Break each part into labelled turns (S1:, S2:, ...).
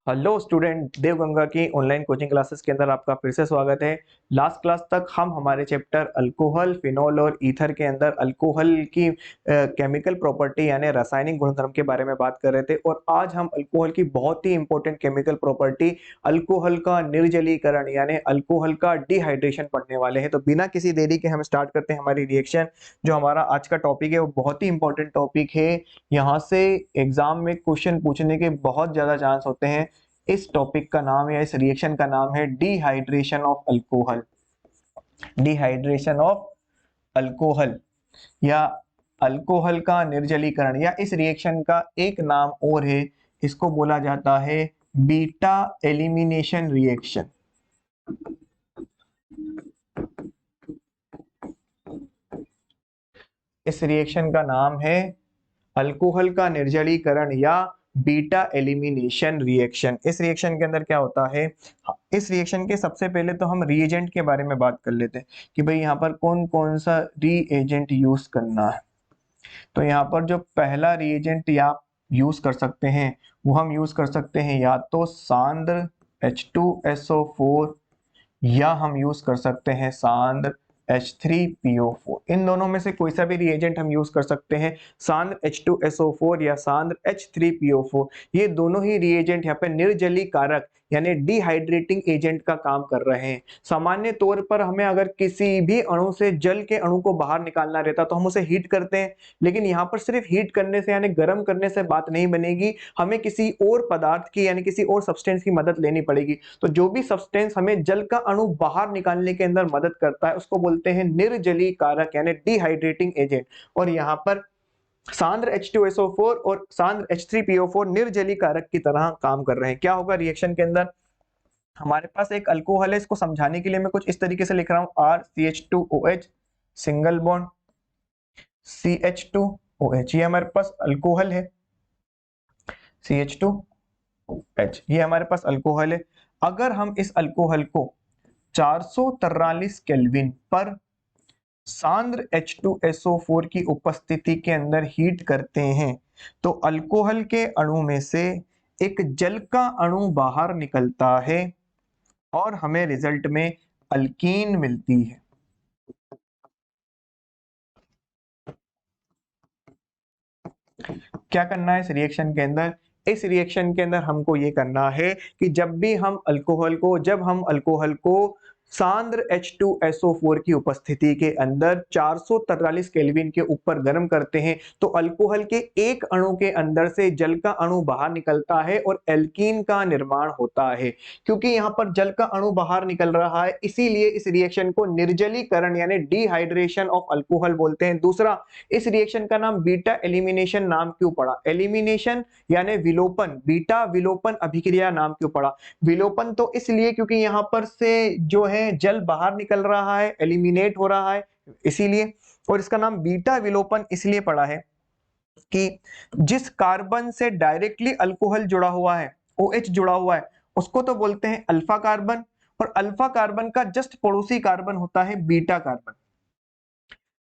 S1: Hello student, Devganga की online coaching classes के अंदर आपका फिर से स्वागत है। लास्ट क्लास तक हम हमारे चैप्टर अल्कोहल, फिनॉल और ईथर के अंदर अल्कोहल की केमिकल प्रॉपर्टी यानी रासायनिक गुणधर्म के बारे में बात कर रहे थे और आज हम अल्कोहल की बहुत ही इंपॉर्टेंट केमिकल प्रॉपर्टी अल्कोहल का निर्जलीकरण यानी अल्कोहल का डिहाइड्रेशन पढ़ने वाले हैं। तो बिना किसी देरी के हम स्टार्ट करते हैं हमारी रिएक्शन। जो हमारा आज का टॉपिक है वो बहुत ही इंपॉर्टेंट टॉपिक है। यहाँ से एग्जाम में क्वेश्चन पूछने के बहुत ज्यादा चांस होते हैं। इस टॉपिक का नाम या इस रिएक्शन का नाम है dehydration of alcohol. Dehydration of alcohol या अल्कोहल का निर्जलीकरण, या इस रिएक्शन का एक नाम और है, इसको बोला जाता है बीटा एलिमिनेशन रिएक्शन। इस रिएक्शन का नाम है अल्कोहल का निर्जलीकरण या बीटा एलिमिनेशन रिएक्शन। इस रिएक्शन के अंदर क्या होता है, इस रिएक्शन के सबसे पहले तो हम रिएजेंट के बारे में बात कर लेते हैं कि भाई यहाँ पर कौन कौन सा रिएजेंट यूज करना है। तो यहाँ पर जो पहला रिएजेंट या यूज कर सकते हैं वो हम यूज कर सकते हैं या तो सांद्र H2SO4 या हम यूज कर सकते हैं सांद्र H3PO4। इन दोनों में से कोई सा भी रिएजेंट हम यूज कर सकते हैं। सांद्र H2SO4 या सांद्र H3PO4, ये दोनों ही रिएजेंट यहाँ पे निर्जलीकारक यानी डिहाइड्रेटिंग एजेंट का काम कर रहे हैं। सामान्य तौर पर हमें अगर किसी भी अणु से जल के अणु को बाहर निकालना रहता तो हम उसे हीट करते हैं, लेकिन यहाँ पर सिर्फ हीट करने से यानी गर्म करने से बात नहीं बनेगी, हमें किसी और पदार्थ की यानी किसी और सब्सटेंस की मदद लेनी पड़ेगी। तो जो भी सब्सटेंस हमें जल का अणु बाहर निकालने के अंदर मदद करता है उसको बोलते हैं निर्जलीकारक यानी डिहाइड्रेटिंग एजेंट। और यहाँ पर सांद्र H2SO4 और सांद्र H3PO4 निर्जलीकारक की तरह काम कर रहे हैं। क्या होगा रिएक्शन के अंदर, हमारे पास एक अल्कोहल है, इसको समझाने के लिए मैं कुछ इस तरीके से लिख रहा हूं RCH2OH सिंगल बॉन्ड CH2OH, ये हमारे पास अल्कोहल है। CH2OH ये हमारे पास अल्कोहल है। अगर हम इस अल्कोहल को 443 केल्विन पर सांद्र H2SO4 की उपस्थिति के अंदर हीट करते हैं तो अल्कोहल के अणु में से एक जल का अणु बाहर निकलता है और हमें रिजल्ट में अल्कीन मिलती है। क्या करना है इस रिएक्शन के अंदर, इस रिएक्शन के अंदर हमको ये करना है कि जब हम अल्कोहल को सांद्र H2SO4 की उपस्थिति के अंदर 443 केल्विन के ऊपर गर्म करते हैं तो अल्कोहल के एक अणु के अंदर से जल का अणु बाहर निकलता है और एल्कीन का निर्माण होता है। क्योंकि यहाँ पर जल का अणु बाहर निकल रहा है इसीलिए इस रिएक्शन को निर्जलीकरण यानी डिहाइड्रेशन ऑफ अल्कोहल बोलते हैं। दूसरा, इस रिएक्शन का नाम बीटा एलिमिनेशन नाम क्यों पड़ा, एलिमिनेशन यानी विलोपन, बीटा विलोपन अभिक्रिया नाम क्यों पड़ा। विलोपन तो इसलिए क्योंकि यहाँ पर से जो है जल बाहर निकल रहा है, एलिमिनेट हो रहा है इसीलिए। और इसका नाम बीटा विलोपन इसलिए पड़ा है कि जिस कार्बन से डायरेक्टली अल्कोहल जुड़ा हुआ है, OH जुड़ा हुआ है, उसको तो बोलते हैं अल्फा कार्बन, और अल्फा कार्बन का जस्ट पड़ोसी कार्बन होता है बीटा कार्बन।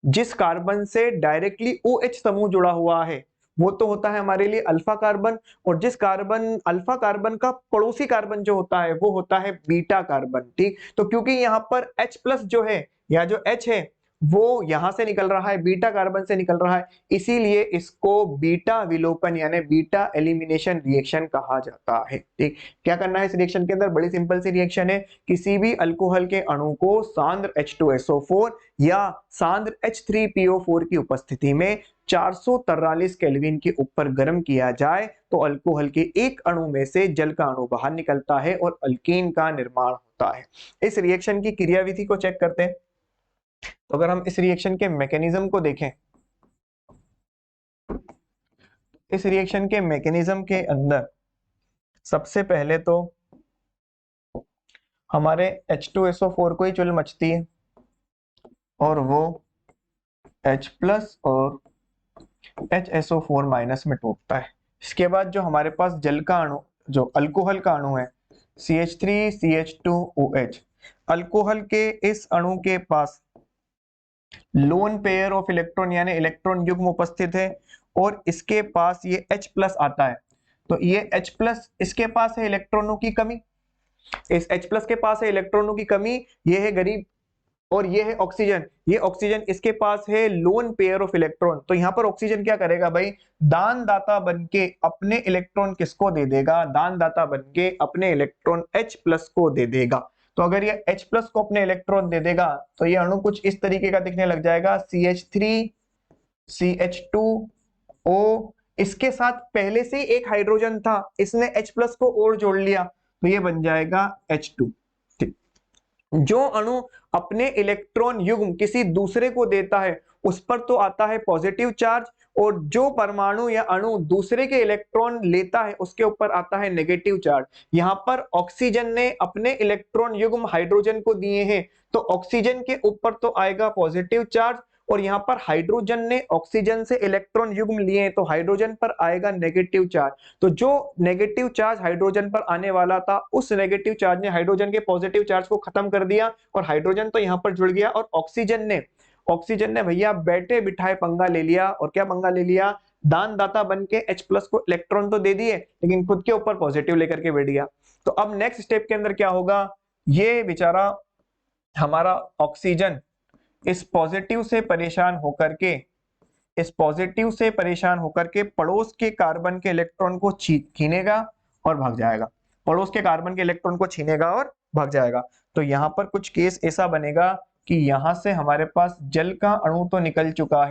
S1: जिस कार्बन से डायरेक्टली OH समूह जुड़ा हुआ है वो तो होता है हमारे लिए अल्फा कार्बन, और जिस कार्बन अल्फा कार्बन का पड़ोसी कार्बन जो होता है वो होता है बीटा कार्बन। ठीक, तो क्योंकि यहाँ पर H+ जो है या जो H है वो यहां से निकल रहा है, बीटा कार्बन से निकल रहा है, इसीलिए इसको बीटा विलोपन यानी बीटा एलिमिनेशन रिएक्शन कहा जाता है। ठीक, क्या करना है इस रिएक्शन के अंदर, बड़ी सिंपल सी रिएक्शन है। किसी भी अल्कोहल के अणु को सांद्र H2SO4 या सांद्र H3PO4 की उपस्थिति में 443 केल्विन के ऊपर गर्म किया जाए तो अल्कोहल के एक अणु में से जल का अणु बाहर निकलता है और अल्कीन का निर्माण होता है। इस रिएक्शन की क्रियाविधि को चेक करते हैं। तो अगर हम इस रिएक्शन के मैकेनिज्म को देखें, इस रिएक्शन के मैकेनिज्म के अंदर सबसे पहले तो हमारे H2SO4 को ही चुल मचती है और वो H+ और HSO4- में टूटता है। इसके बाद जो हमारे पास जल का अणु, जो अल्कोहल का अणु है CH3CH2OH, अल्कोहल के इस अणु के पास लोन पेयर ऑफ इलेक्ट्रॉन यानी इलेक्ट्रॉन युग्म उपस्थित है और इसके पास ये H+ आता है। तो ये H प्लस इसके पास है इलेक्ट्रॉनों की कमी, इस H प्लस के पास है इलेक्ट्रॉनों की कमी, ये है गरीब, और ये है ऑक्सीजन, ये ऑक्सीजन इसके पास है लोन पेयर ऑफ इलेक्ट्रॉन। तो यहाँ पर ऑक्सीजन क्या करेगा भाई, दानदाता बनके अपने इलेक्ट्रॉन किसको दे देगा, दानदाता बनके अपने इलेक्ट्रॉन H प्लस को दे देगा। तो अगर ये H प्लस को अपने इलेक्ट्रॉन दे देगा तो ये अणु कुछ इस तरीके का दिखने लग जाएगा, CH3 CH2O, इसके साथ पहले से ही एक हाइड्रोजन था, इसने H प्लस को और जोड़ लिया तो ये बन जाएगा H2। ठीक, जो अणु अपने इलेक्ट्रॉन युग्म किसी दूसरे को देता है उस पर तो आता है पॉजिटिव चार्ज, और जो परमाणु या अणु दूसरे के इलेक्ट्रॉन लेता है उसके ऊपर आता है नेगेटिव चार्ज। यहां पर ऑक्सीजन ने अपने इलेक्ट्रॉन युग्म हाइड्रोजन को दिए हैं तो ऑक्सीजन के ऊपर तो आएगा पॉजिटिव चार्ज, और यहाँ पर हाइड्रोजन ने ऑक्सीजन से इलेक्ट्रॉन युग्म लिए तो हाइड्रोजन पर आएगा नेगेटिव चार्ज। तो जो नेगेटिव चार्ज हाइड्रोजन पर आने वाला था उस नेगेटिव चार्ज ने हाइड्रोजन के पॉजिटिव चार्ज को खत्म कर दिया, और हाइड्रोजन तो यहाँ पर जुड़ गया, और ऑक्सीजन ने भैया बैठे बिठाए पंगा ले लिया। और क्या पंगा ले लिया, दानदाता बन के H प्लस को इलेक्ट्रॉन तो दे दिए लेकिन खुद के ऊपर पॉजिटिव लेकर के बैठ गया। तो अब नेक्स्ट स्टेप के अंदर क्या होगा, ये बेचारा हमारा ऑक्सीजन इस पॉजिटिव से परेशान होकर के पड़ोस के कार्बन के इलेक्ट्रॉन को छीनेगा और भाग जाएगा, पड़ोस के कार्बन के इलेक्ट्रॉन को छीनेगा और भाग जाएगा। तो यहाँ पर कुछ केस ऐसा बनेगा कि यहां से हमारे पास जल का अणु तो निकल चुका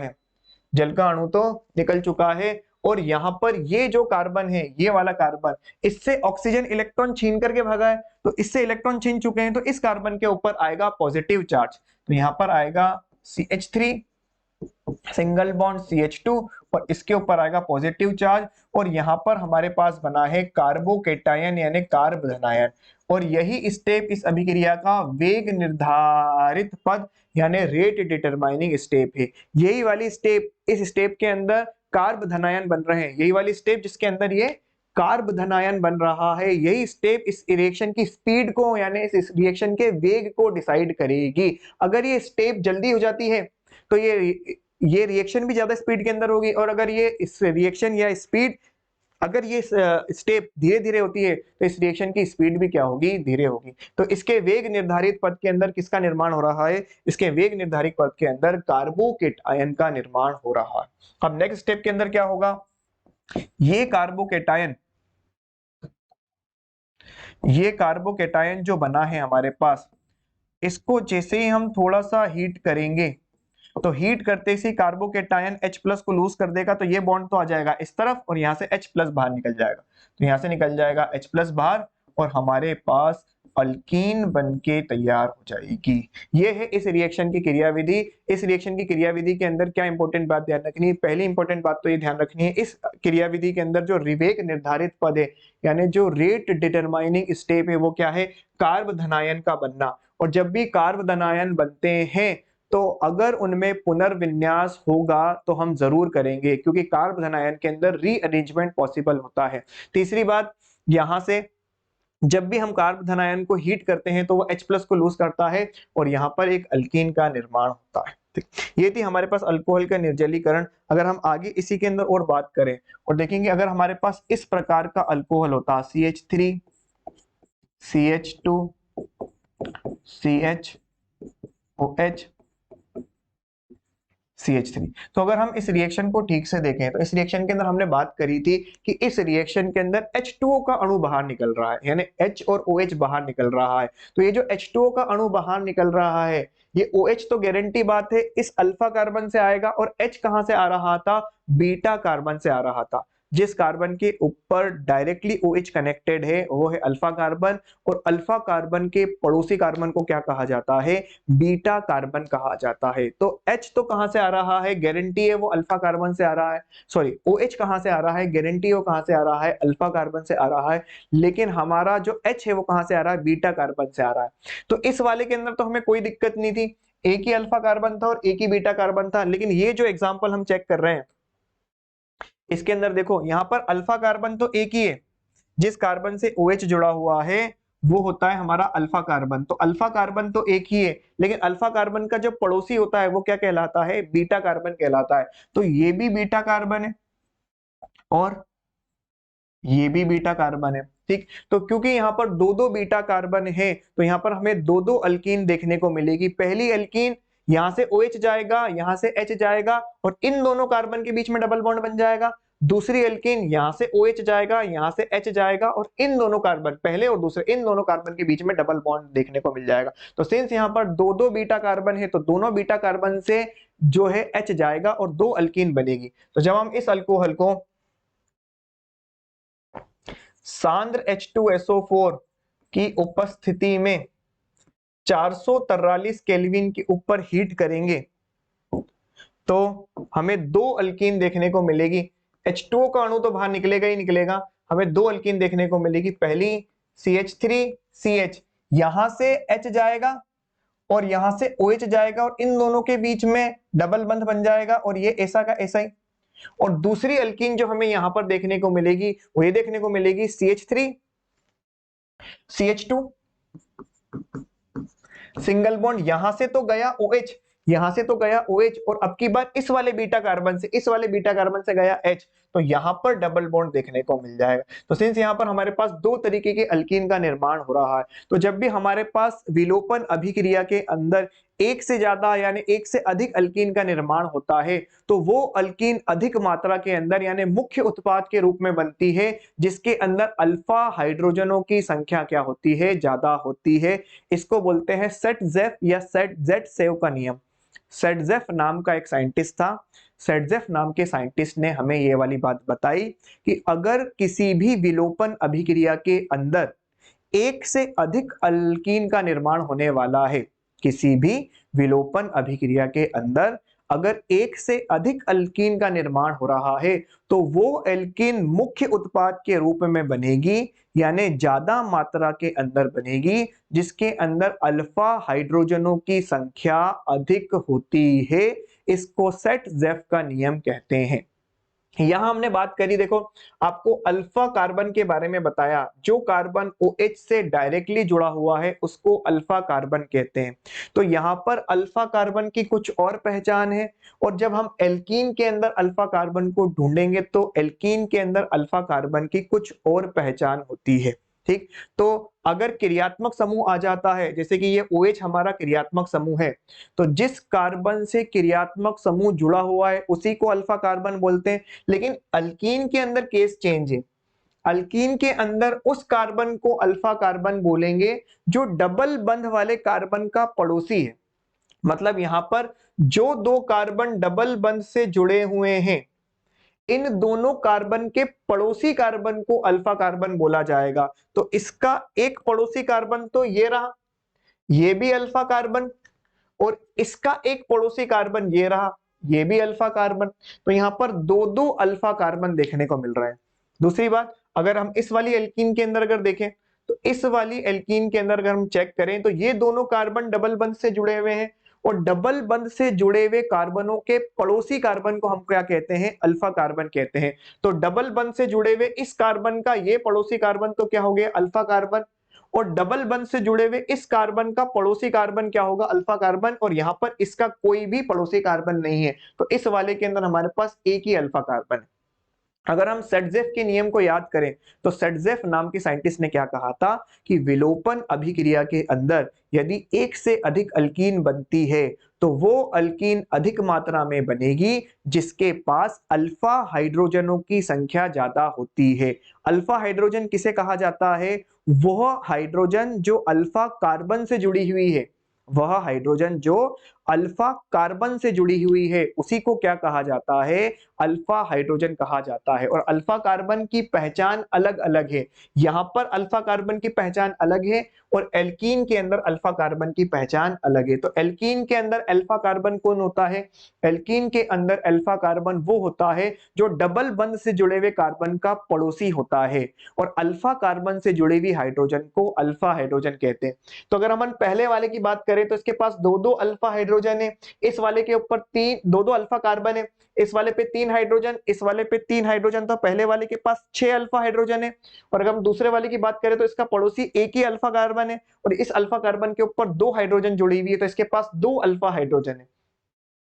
S1: है, और यहाँ पर ये जो कार्बन है, ये वाला कार्बन, इससे ऑक्सीजन इलेक्ट्रॉन छीन करके भागा है, तो इससे इलेक्ट्रॉन छीन चुके हैं, तो इस कार्बन के ऊपर आएगा पॉजिटिव चार्ज। तो यहाँ पर आएगा CH3 सिंगल बॉन्ड CH2 और इसके ऊपर आएगा पॉजिटिव चार्ज, और यहाँ पर हमारे पास बना है कार्बोकेटायन यानी कार्ब धनायन। और यही स्टेप इस अभिक्रिया का वेग निर्धारित पद यानी रेट डिटरमाइनिंग स्टेप है। यही वाली स्टेप, इस स्टेप के अंदर कार्ब धनायन बन रहे हैं, यही वाली स्टेप जिसके अंदर ये कार्ब धनायन बन रहा है, यही स्टेप इस रिएक्शन की स्पीड को यानी इस रिएक्शन के वेग को डिसाइड करेगी। अगर ये स्टेप जल्दी हो जाती है तो ये रिएक्शन भी ज्यादा स्पीड के अंदर होगी, और अगर ये इस रिएक्शन या स्पीड, अगर ये स्टेप धीरे धीरे होती है तो इस रिएक्शन की स्पीड भी क्या होगी, धीरे होगी। तो इसके वेग निर्धारित पद के अंदर किसका निर्माण हो रहा है, इसके वेग निर्धारित पद के अंदर कार्बोकेटायन का निर्माण हो रहा है। अब नेक्स्ट स्टेप के अंदर क्या होगा, ये कार्बोकेटायन जो बना है हमारे पास, इसको जैसे ही हम थोड़ा सा हीट करेंगे तो हीट करते ही कार्बोकेटायन H प्लस को लूज कर देगा, तो ये बॉन्ड तो आ जाएगा इस तरफ और यहाँ से H प्लस बाहर निकल जाएगा, तो यहाँ से निकल जाएगा H प्लस बाहर और हमारे पास अल्कीन बनके तैयार हो जाएगी। ये है इस रिएक्शन की क्रियाविधि। इस रिएक्शन की क्रियाविधि के अंदर क्या इंपॉर्टेंट बात ध्यान रखनी है, पहली इंपॉर्टेंट बात तो ये ध्यान रखनी है, इस क्रियाविधि के अंदर जो वेग निर्धारित पद है यानी जो रेट डिटरमाइनिंग स्टेप है वो क्या है, कार्ब धनायन का बनना। और जब भी कार्ब धनायन बनते हैं तो अगर उनमें पुनर्विन्यास होगा तो हम जरूर करेंगे, क्योंकि कार्ब धनायन के अंदर रीअरेंजमेंट पॉसिबल होता है। तीसरी बात, यहां से जब भी हम कार्ब धनायन को हीट करते हैं तो वो H प्लस को लूज करता है और यहाँ पर एक अल्कीन का निर्माण होता है। ठीक, ये थी हमारे पास अल्कोहल का निर्जलीकरण। अगर हम आगे इसी के अंदर और बात करें और देखेंगे, अगर हमारे पास इस प्रकार का अल्कोहल होता CH3 CH2 CHOH CH3, तो अगर हम इस रिएक्शन को ठीक से देखें तो इस रिएक्शन के अंदर हमने बात करी थी कि इस रिएक्शन के अंदर H2O का अणु बाहर निकल रहा है, यानी H और OH बाहर निकल रहा है। तो ये जो H2O का अणु बाहर निकल रहा है, ये OH तो गारंटी बात है इस अल्फा कार्बन से आएगा, और H कहां से आ रहा था, बीटा कार्बन से आ रहा था। जिस कार्बन के ऊपर डायरेक्टली OH कनेक्टेड है वो है अल्फा कार्बन, और अल्फा कार्बन के पड़ोसी कार्बन को क्या कहा जाता है, बीटा कार्बन कहा जाता है। तो H तो कहां से आ रहा है, गारंटी है वो अल्फा कार्बन से आ रहा है, सॉरी OH कहां से आ रहा है, गारंटी वो कहां से आ रहा है, अल्फा कार्बन से आ रहा है। लेकिन हमारा जो H है वो कहां से आ रहा है, बीटा कार्बन से आ रहा है। तो इस वाले के अंदर तो हमें कोई दिक्कत नहीं थी, एक ही अल्फा कार्बन था और एक ही बीटा कार्बन था। लेकिन ये जो एग्जाम्पल हम चेक कर रहे हैं इसके अंदर देखो, यहां पर अल्फा कार्बन तो एक ही है, जिस कार्बन से OH जुड़ा हुआ है वो होता है हमारा अल्फा कार्बन। तो अल्फा कार्बन तो एक ही है, लेकिन अल्फा कार्बन का जो पड़ोसी होता है वो क्या कहलाता है, बीटा कार्बन कहलाता है। तो ये भी बीटा कार्बन है और ये भी बीटा कार्बन है, ठीक। तो क्योंकि यहाँ पर दो दो बीटा कार्बन है, तो यहाँ पर हमें दो दो अल्कीन देखने को मिलेगी। पहली अल्कीन यहाँ से OH जाएगा, यहाँ से H जाएगा और इन दोनों कार्बन के बीच में डबल बॉन्ड बन जाएगा। दूसरी अल्कीन यहाँ से OH जाएगा, यहाँ से H जाएगा और इन दोनों कार्बन, पहले और दूसरे, इन दोनों कार्बन के बीच में डबल बॉन्ड देखने को मिल जाएगा। तो सिंस यहाँ पर दो दो बीटा कार्बन है, तो दोनों बीटा कार्बन से जो है H जाएगा और दो अल्कीन बनेगी। तो जब हम इस अल्कोहल को सांद्र H2SO4 की उपस्थिति में 443 केल्विन के ऊपर हीट करेंगे तो हमें दो अल्कीन देखने को मिलेगी। H2O का अणु तो बाहर निकलेगा ही निकलेगा, हमें दो अल्कीन देखने को मिलेगी। पहली CH3CH, यहां से H जाएगा और यहां से OH जाएगा और इन दोनों के बीच में डबल बंध बन जाएगा और ये ऐसा का ऐसा ही। और दूसरी अल्कीन जो हमें यहां पर देखने को मिलेगी वो ये देखने को मिलेगी CH3CH2, सिंगल बॉन्ड, यहां से तो गया OH, यहां से तो गया OH और अब की बार इस वाले बीटा कार्बन से, इस वाले बीटा कार्बन से गया H, तो यहां पर डबल बॉन्ड देखने को मिल जाएगा। तो सिंस यहां पर हमारे पास दो तरीके के अल्कीन का निर्माण हो रहा है, तो जब भी हमारे पास विलोपन अभिक्रिया के अंदर एक से ज्यादा यानी एक से अधिक अल्कीन का निर्माण होता है, तो वो अल्कीन अधिक मात्रा के अंदर यानी मुख्य उत्पाद के रूप में बनती है, जिसके अंदर अल्फा हाइड्रोजनों की संख्या क्या होती है, ज्यादा होती है। इसको बोलते हैं सेटजेफ या सेट-जेट-सेव का नियम। सेटजेफ नाम का एक साइंटिस्ट था, सेटजेफ नाम के साइंटिस्ट ने हमें ये वाली बात बताई कि अगर किसी भी विलोपन अभिक्रिया के अंदर एक से अधिक अल्कीन का निर्माण होने वाला है, किसी भी विलोपन अभिक्रिया के अंदर अगर एक से अधिक अल्कीन का निर्माण हो रहा है, तो वो एल्कीन मुख्य उत्पाद के रूप में बनेगी, यानी ज्यादा मात्रा के अंदर बनेगी, जिसके अंदर अल्फा हाइड्रोजनों की संख्या अधिक होती है। इसको सेट-जेफ का नियम कहते हैं। यहां हमने बात करी, देखो आपको अल्फा कार्बन के बारे में बताया, जो कार्बन OH से डायरेक्टली जुड़ा हुआ है उसको अल्फा कार्बन कहते हैं। तो यहां पर अल्फा कार्बन की कुछ और पहचान है, और जब हम एल्कीन के अंदर अल्फा कार्बन को ढूंढेंगे तो एल्कीन के अंदर अल्फा कार्बन की कुछ और पहचान होती है, ठीक। तो अगर क्रियात्मक समूह आ जाता है, जैसे कि ये OH हमारा क्रियात्मक समूह है, तो जिस कार्बन से क्रियात्मक समूह जुड़ा हुआ है उसी को अल्फा कार्बन बोलते हैं। लेकिन अल्कीन के अंदर केस चेंज है, अल्कीन के अंदर उस कार्बन को अल्फा कार्बन बोलेंगे जो डबल बंध वाले कार्बन का पड़ोसी है। मतलब यहां पर जो दो कार्बन डबल बंध से जुड़े हुए हैं, इन दोनों कार्बन के पड़ोसी कार्बन को अल्फा कार्बन बोला जाएगा। तो इसका एक पड़ोसी कार्बन तो ये रहा, ये भी अल्फा कार्बन, और इसका एक पड़ोसी कार्बन ये रहा, ये भी अल्फा कार्बन। तो यहां पर दो दो अल्फा कार्बन देखने को मिल रहे हैं। दूसरी बात, अगर हम इस वाली एल्कीन के अंदर अगर देखें, तो इस वाली एल्कीन के अंदर अगर हम चेक करें तो ये दोनों कार्बन डबल बंध से जुड़े हुए हैं, और डबल बंध से जुड़े हुए कार्बनों के पड़ोसी कार्बन को हम क्या कहते हैं, अल्फा कार्बन कहते हैं। तो डबल बंध से जुड़े हुए इस कार्बन का ये पड़ोसी कार्बन तो क्या हो गया, अल्फा कार्बन, और डबल बंध से जुड़े हुए इस कार्बन का पड़ोसी कार्बन क्या होगा, अल्फा कार्बन, और यहां पर इसका कोई भी पड़ोसी कार्बन नहीं है, तो इस वाले के अंदर हमारे पास एक ही अल्फा कार्बन है। अगर हम सेटजेफ के नियम को याद करें, तो सेटजेफ नाम के साइंटिस्ट ने क्या कहा था कि विलोपन अभिक्रिया के अंदर यदि एक से अधिक अल्कीन बनती है, तो वो अल्कीन अधिक मात्रा में बनेगी जिसके पास अल्फा हाइड्रोजनों की संख्या ज्यादा होती है। अल्फा हाइड्रोजन किसे कहा जाता है, वह हाइड्रोजन जो अल्फा कार्बन से जुड़ी हुई है, वह हाइड्रोजन जो अल्फा कार्बन से जुड़ी हुई है उसी को क्या कहा जाता है, अल्फा हाइड्रोजन कहा जाता है। और अल्फा कार्बन की पहचान अलग अलग है, यहां पर अल्फा कार्बन की पहचान अलग है और एल्कीन के अंदर अल्फा कार्बन की पहचान अलग है। तो एल्कीन के अंदर अल्फा कार्बन कौन होता है, एल्कीन के अंदर अल्फा कार्बन वो होता है जो डबल बंध से जुड़े हुए कार्बन का पड़ोसी होता है, और अल्फा कार्बन से जुड़ी हुई हाइड्रोजन को अल्फा हाइड्रोजन कहते हैं। तो अगर हम पहले वाले की बात करें तो इसके पास दो दो अल्फा हाइड्रोजन है, इस वाले के ऊपर तीन दो दो अल्फा कार्बन है, इस वाले पे तीन हाइड्रोजन, इस वाले पे तीन हाइड्रोजन, तो पहले वाले के पास 6 अल्फा हाइड्रोजन है। और अगर हम दूसरे वाले की बात करें तो इसका पड़ोसी एक ही अल्फा कार्बन है, और इस अल्फा कार्बन के ऊपर दो हाइड्रोजन जुड़ी हुई है, तो इसके पास 2 अल्फा हाइड्रोजन है।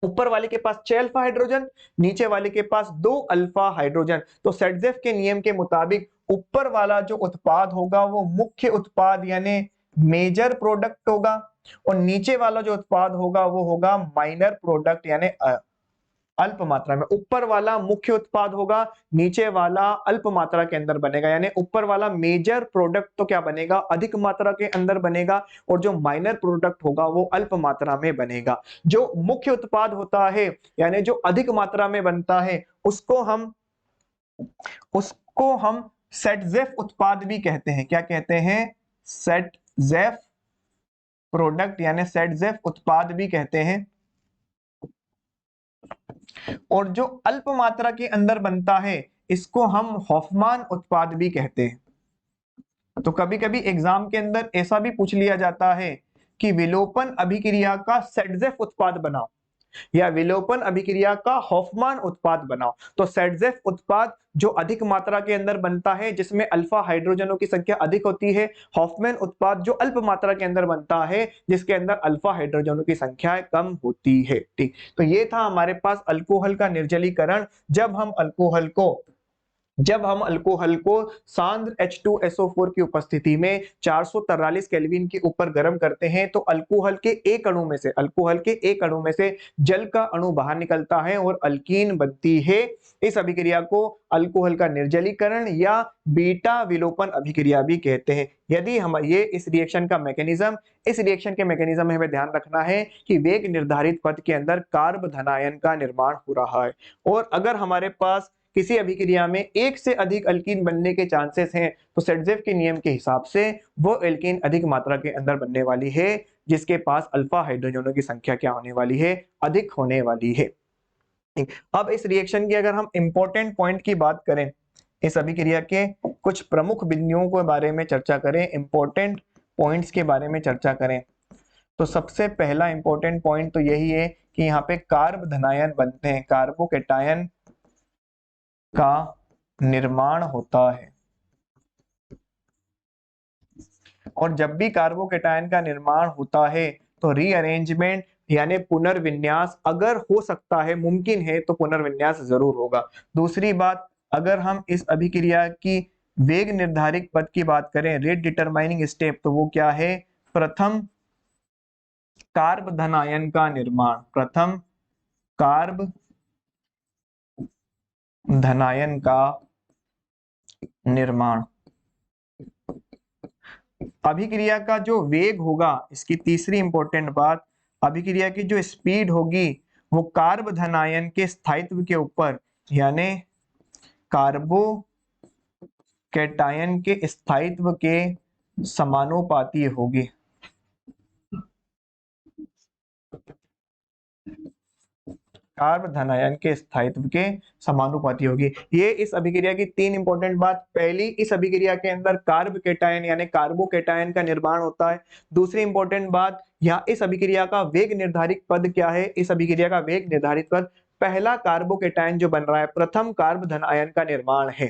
S1: ऊपर वाले के पास 6 अल्फा हाइड्रोजन, नीचे वाले के पास 2 अल्फा हाइड्रोजन। तो सेटजेफ के नियम के मुताबिक ऊपर वाला जो उत्पाद होगा वो मुख्य उत्पाद यानी मेजर प्रोडक्ट होगा, और नीचे वाला जो उत्पाद होगा वो होगा माइनर प्रोडक्ट यानी अल्प मात्रा में। ऊपर वाला मुख्य उत्पाद होगा, नीचे वाला अल्प मात्रा के अंदर बनेगा, यानी ऊपर वाला मेजर प्रोडक्ट तो क्या बनेगा, अधिक मात्रा के अंदर बनेगा, और जो माइनर प्रोडक्ट होगा वो अल्प मात्रा में बनेगा। जो मुख्य उत्पाद होता है यानी जो अधिक मात्रा में बनता है उसको हम सेटजेफ उत्पाद भी कहते हैं। क्या कहते हैं? सेटजेफ प्रोडक्ट यानी सेटजेफ उत्पाद भी कहते हैं। और जो अल्प मात्रा के अंदर बनता है इसको हम हॉफमान उत्पाद भी कहते हैं। तो कभी कभी एग्जाम के अंदर ऐसा भी पूछ लिया जाता है कि विलोपन अभिक्रिया का सेटजेफ उत्पाद बनाओ या विलोपन अभिक्रिया का हॉफमान उत्पाद बनाओ। तो सेटजेफ उत्पाद जो अधिक मात्रा के अंदर बनता है जिसमें अल्फा हाइड्रोजनों की संख्या अधिक होती है, हॉफमैन उत्पाद जो अल्प मात्रा के अंदर बनता है जिसके अंदर अल्फा हाइड्रोजनों की संख्या कम होती है। ठीक, तो ये था हमारे पास अल्कोहल का निर्जलीकरण। जब हम अल्कोहल को सांद्र H2SO4 की उपस्थिति में 443 केल्विन के ऊपर गर्म करते हैं तो अल्कोहल के एक अणु में से जल का अणु बाहर निकलता है और अल्कीन बनती है। इस अभिक्रिया को अल्कोहल का निर्जलीकरण या बीटा विलोपन अभिक्रिया भी कहते हैं। यदि हम ये इस रिएक्शन के मैकेनिज्म में हमें ध्यान रखना है कि वेग निर्धारित पद के अंदर कार्ब धनायन का निर्माण हो रहा है, और अगर हमारे पास किसी अभिक्रिया में एक से अधिक अल्कीन बनने के चांसेस हैं तो सेटजेफ के नियम के हिसाब से वो अल्कीन अधिक मात्रा के अंदर बनने वाली है जिसके पास अल्फा हाइड्रोजनों की संख्या क्या होने वाली है, अधिक होने वाली है। अब इस रिएक्शन की अगर हम इंपॉर्टेंट पॉइंट की बात करें, इस अभिक्रिया के कुछ प्रमुख बिंदुओं के बारे में चर्चा करें, इंपॉर्टेंट पॉइंट्स के बारे में चर्चा करें, तो सबसे पहला इंपॉर्टेंट पॉइंट तो यही है कि यहाँ पे कार्ब धनायन बनते हैं, कार्बोकेटायन का निर्माण होता है। और जब भी कार्बोकेटायन का निर्माण होता है तो रीअरेंजमेंट यानी पुनर्विन्यास अगर हो सकता है, मुमकिन है, तो पुनर्विन्यास जरूर होगा। दूसरी बात, अगर हम इस अभिक्रिया की वेग निर्धारित पद की बात करें, रेट डिटरमाइनिंग स्टेप, तो वो क्या है? प्रथम कार्ब धनायन का निर्माण, प्रथम कार्ब धनायन का निर्माण। अभिक्रिया का जो वेग होगा, इसकी तीसरी इंपॉर्टेंट बात, अभिक्रिया की जो स्पीड होगी वो कार्ब धनायन के स्थायित्व के ऊपर यानी कार्बोकेटायन के स्थायित्व के समानुपाती होगी। कार्ब धनायन के स्थायित्व के समानुपाती होगी। ये इस अभिक्रिया की तीन इंपॉर्टेंट बात। पहली, इस अभिक्रिया के अंदर कार्ब केटायन यानी कार्बोकेटायन का निर्माण होता है। दूसरी इंपॉर्टेंट बात, यहाँ इस अभिक्रिया का वेग निर्धारित पद क्या है? इस अभिक्रिया का वेग निर्धारित पद पहला कार्बोकेटायन जो बन रहा है, प्रथम कार्ब धनायन का निर्माण है।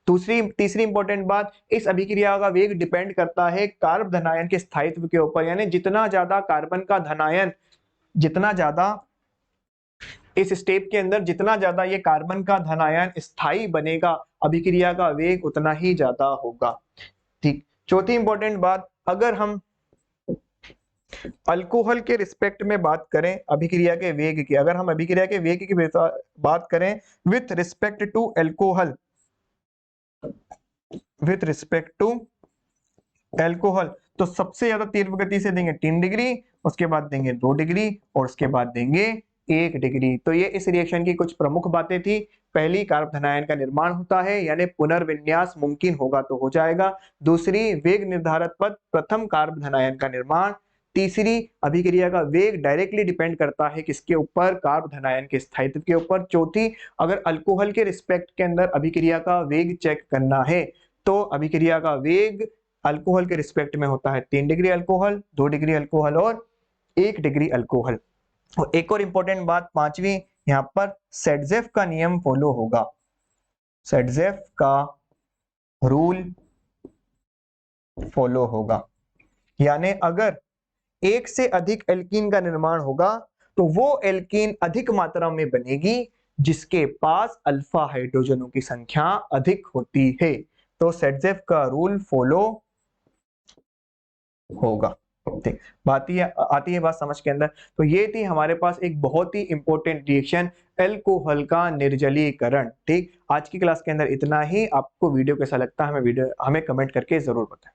S1: तीसरी इंपॉर्टेंट बात, इस अभिक्रिया का वेग डिपेंड करता है कार्ब धनायन के स्थायित्व के ऊपर, यानी जितना ज्यादा कार्बन का धनायन, जितना ज्यादा इस स्टेप के अंदर जितना ज्यादा ये कार्बन का धनायन स्थायी बनेगा, अभिक्रिया का वेग उतना ही ज्यादा होगा। ठीक, चौथी इंपॉर्टेंट बात, अगर हम अल्कोहल के रिस्पेक्ट में बात करें अभिक्रिया के वेग की, अगर हम अभिक्रिया के वेग की बात करें with respect to alcohol, with respect to alcohol, तो सबसे ज्यादा तीव्र गति से देंगे 3 डिग्री, उसके बाद देंगे 2 डिग्री और उसके बाद देंगे 1 डिग्री। तो ये इस रिएक्शन की कुछ प्रमुख बातें थी। पहली, कार्ब धनायन का निर्माण होता है यानी पुनर्विन्यास मुमकिन होगा तो हो जाएगा। दूसरी, वेग निर्धारक पद, प्रथम कार्ब धनायन का निर्माण। तीसरी, अभिक्रिया का वेग डायरेक्टली डिपेंड करता है किसके ऊपर? कार्ब धनायन के स्थायित्व के ऊपर। चौथी, अगर अल्कोहल के रिस्पेक्ट के अंदर अभिक्रिया का वेग चेक करना है तो अभिक्रिया का वेग अल्कोहल के रिस्पेक्ट में होता है 3 डिग्री अल्कोहल, 2 डिग्री अल्कोहल और 1 डिग्री अल्कोहल। और एक और इंपॉर्टेंट बात, पांचवी, यहां पर सेटजेफ का नियम फॉलो होगा, सेटजेफ का रूल फॉलो होगा। यानी अगर एक से अधिक एल्कीन का निर्माण होगा तो वो एल्कीन अधिक मात्रा में बनेगी जिसके पास अल्फा हाइड्रोजनों की संख्या अधिक होती है। तो सेटजेफ का रूल फॉलो होगा। ठीक, आती है बात समझ के अंदर। तो ये थी हमारे पास एक बहुत ही इंपॉर्टेंट रिएक्शन, अल्कोहल का निर्जलीकरण। ठीक, आज की क्लास के अंदर इतना ही। आपको वीडियो कैसा लगता है हमें कमेंट करके जरूर बताएं।